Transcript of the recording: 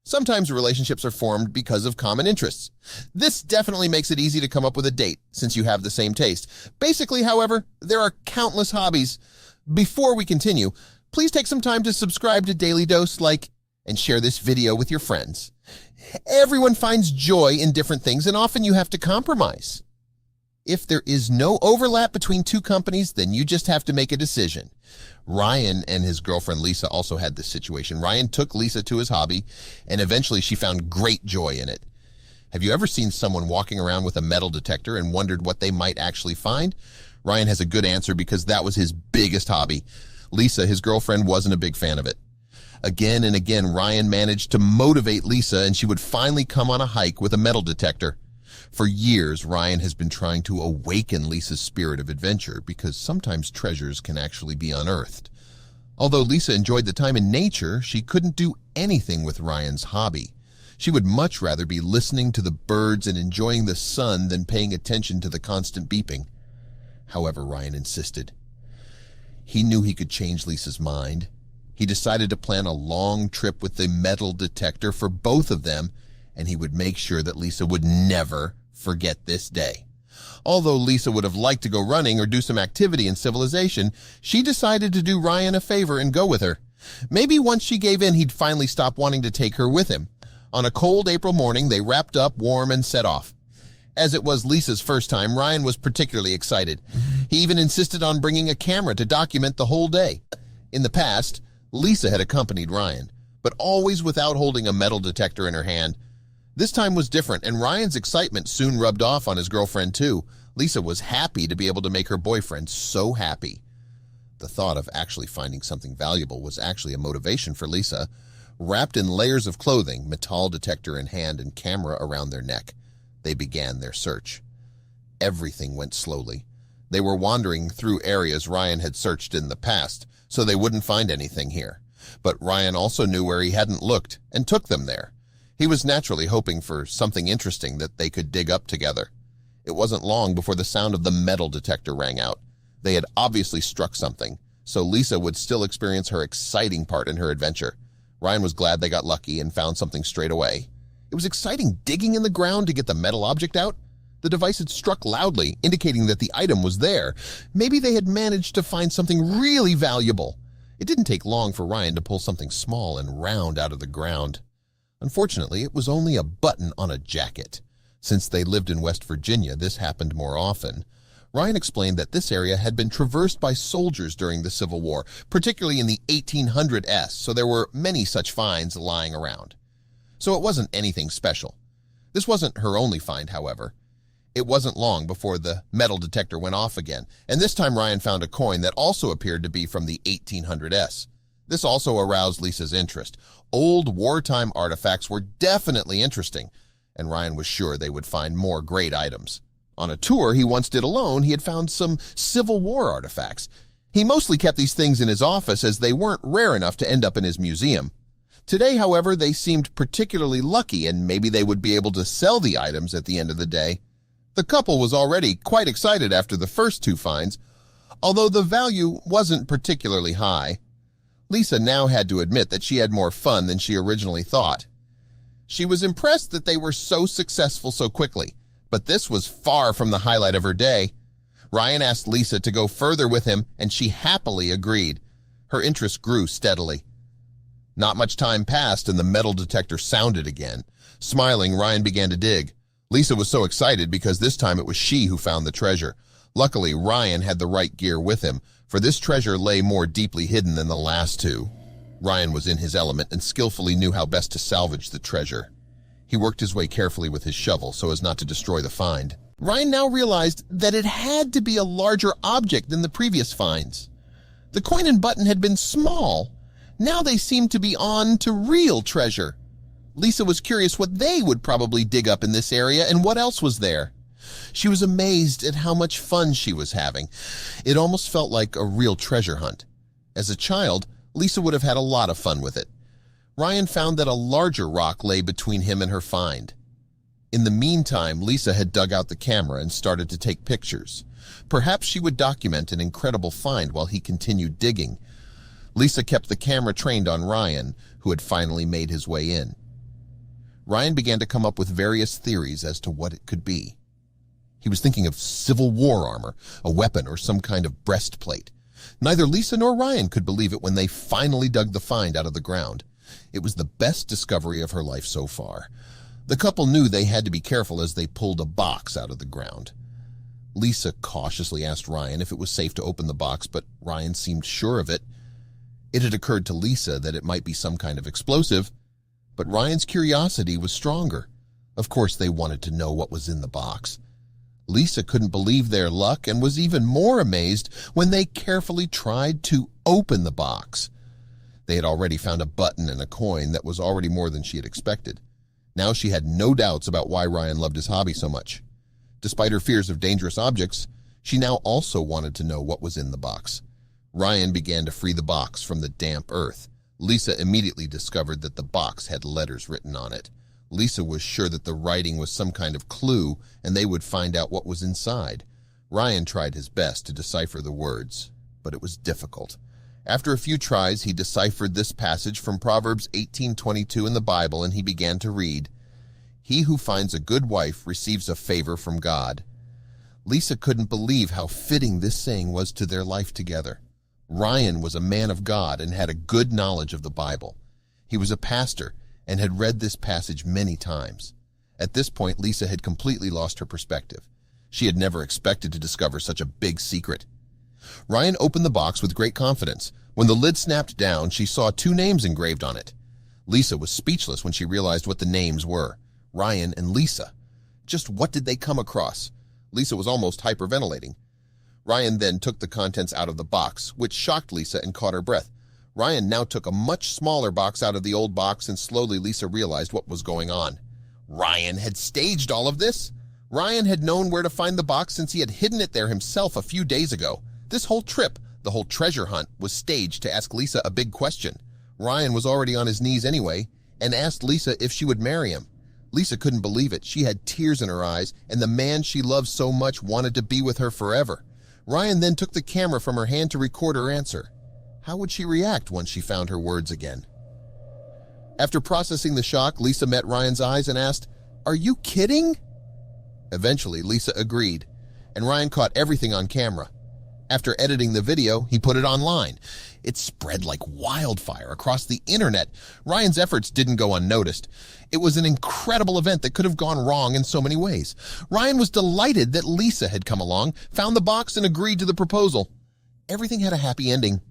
Sometimes relationships are formed because of common interests. This definitely makes it easy to come up with a date, since you have the same taste. Basically, however, there are countless hobbies. Before we continue, please take some time to subscribe to Dailydose, like, and share this video with your friends. Everyone finds joy in different things, and often you have to compromise. If there is no overlap between two companies, then you just have to make a decision. Ryan and his girlfriend Lisa also had this situation. Ryan took Lisa to his hobby, and eventually she found great joy in it. Have you ever seen someone walking around with a metal detector and wondered what they might actually find? Ryan has a good answer because that was his biggest hobby. Lisa, his girlfriend, wasn't a big fan of it. Again and again, Ryan managed to motivate Lisa, and she would finally come on a hike with a metal detector. For years, Ryan has been trying to awaken Lisa's spirit of adventure because sometimes treasures can actually be unearthed. Although Lisa enjoyed the time in nature, she couldn't do anything with Ryan's hobby. She would much rather be listening to the birds and enjoying the sun than paying attention to the constant beeping. However, Ryan insisted. He knew he could change Lisa's mind. He decided to plan a long trip with the metal detector for both of them, and he would make sure that Lisa would never forget this day. Although Lisa would have liked to go running or do some activity in civilization, she decided to do Ryan a favor and go with her. Maybe once she gave in, he'd finally stop wanting to take her with him. On a cold April morning, they wrapped up warm and set off. As it was Lisa's first time, Ryan was particularly excited. He even insisted on bringing a camera to document the whole day. In the past, Lisa had accompanied Ryan, but always without holding a metal detector in her hand. This time was different, and Ryan's excitement soon rubbed off on his girlfriend too. Lisa was happy to be able to make her boyfriend so happy. The thought of actually finding something valuable was actually a motivation for Lisa. Wrapped in layers of clothing, metal detector in hand and camera around their neck, they began their search. Everything went slowly. They were wandering through areas Ryan had searched in the past, so they wouldn't find anything here. But Ryan also knew where he hadn't looked and took them there. He was naturally hoping for something interesting that they could dig up together. It wasn't long before the sound of the metal detector rang out. They had obviously struck something, so Lisa would still experience her exciting part in her adventure. Ryan was glad they got lucky and found something straight away. It was exciting digging in the ground to get the metal object out. The device had struck loudly, indicating that the item was there. Maybe they had managed to find something really valuable. It didn't take long for Ryan to pull something small and round out of the ground. Unfortunately, it was only a button on a jacket. Since they lived in West Virginia, this happened more often. Ryan explained that this area had been traversed by soldiers during the Civil War, particularly in the 1800s, so there were many such finds lying around. So it wasn't anything special. This wasn't her only find, however. It wasn't long before the metal detector went off again, and this time Ryan found a coin that also appeared to be from the 1800s. This also aroused Lisa's interest. Old wartime artifacts were definitely interesting, and Ryan was sure they would find more great items. On a tour he once did alone, he had found some Civil War artifacts. He mostly kept these things in his office as they weren't rare enough to end up in his museum. Today, however, they seemed particularly lucky, and maybe they would be able to sell the items at the end of the day. The couple was already quite excited after the first two finds, although the value wasn't particularly high. Lisa now had to admit that she had more fun than she originally thought. She was impressed that they were so successful so quickly, but this was far from the highlight of her day. Ryan asked Lisa to go further with him, and she happily agreed. Her interest grew steadily. Not much time passed, and the metal detector sounded again. Smiling, Ryan began to dig. Lisa was so excited because this time it was she who found the treasure. Luckily, Ryan had the right gear with him, for this treasure lay more deeply hidden than the last two. Ryan was in his element and skillfully knew how best to salvage the treasure. He worked his way carefully with his shovel so as not to destroy the find. Ryan now realized that it had to be a larger object than the previous finds. The coin and button had been small. Now they seemed to be on to real treasure. Lisa was curious what they would probably dig up in this area and what else was there. She was amazed at how much fun she was having. It almost felt like a real treasure hunt. As a child, Lisa would have had a lot of fun with it. Ryan found that a larger rock lay between him and her find. In the meantime, Lisa had dug out the camera and started to take pictures. Perhaps she would document an incredible find while he continued digging. Lisa kept the camera trained on Ryan, who had finally made his way in. Ryan began to come up with various theories as to what it could be. He was thinking of Civil War armor, a weapon, or some kind of breastplate. Neither Lisa nor Ryan could believe it when they finally dug the find out of the ground. It was the best discovery of her life so far. The couple knew they had to be careful as they pulled a box out of the ground. Lisa cautiously asked Ryan if it was safe to open the box, but Ryan seemed sure of it. It had occurred to Lisa that it might be some kind of explosive, but Ryan's curiosity was stronger. Of course, they wanted to know what was in the box. Lisa couldn't believe their luck and was even more amazed when they carefully tried to open the box. They had already found a button and a coin that was already more than she had expected. Now she had no doubts about why Ryan loved his hobby so much. Despite her fears of dangerous objects, she now also wanted to know what was in the box. Ryan began to free the box from the damp earth. Lisa immediately discovered that the box had letters written on it. Lisa was sure that the writing was some kind of clue and they would find out what was inside. Ryan tried his best to decipher the words, but it was difficult. After a few tries, he deciphered this passage from Proverbs 18:22 in the Bible, and he began to read, "He who finds a good wife receives a favor from God." Lisa couldn't believe how fitting this saying was to their life together. Ryan was a man of God and had a good knowledge of the Bible. He was a pastor and had read this passage many times. At this point, Lisa had completely lost her perspective. She had never expected to discover such a big secret. Ryan opened the box with great confidence. When the lid snapped down, she saw 2 names engraved on it. Lisa was speechless when she realized what the names were. Ryan and Lisa. Just what did they come across? Lisa was almost hyperventilating. Ryan then took the contents out of the box, which shocked Lisa and caught her breath. Ryan now took a much smaller box out of the old box, and slowly Lisa realized what was going on. Ryan had staged all of this. Ryan had known where to find the box since he had hidden it there himself a few days ago. This whole trip, the whole treasure hunt, was staged to ask Lisa a big question. Ryan was already on his knees anyway and asked Lisa if she would marry him. Lisa couldn't believe it. She had tears in her eyes, and the man she loved so much wanted to be with her forever. Ryan then took the camera from her hand to record her answer. How would she react once she found her words again? After processing the shock, Lisa met Ryan's eyes and asked, "Are you kidding?" Eventually, Lisa agreed, and Ryan caught everything on camera. After editing the video, he put it online. It spread like wildfire across the internet. Ryan's efforts didn't go unnoticed. It was an incredible event that could have gone wrong in so many ways. Ryan was delighted that Lisa had come along, found the box, and agreed to the proposal. Everything had a happy ending.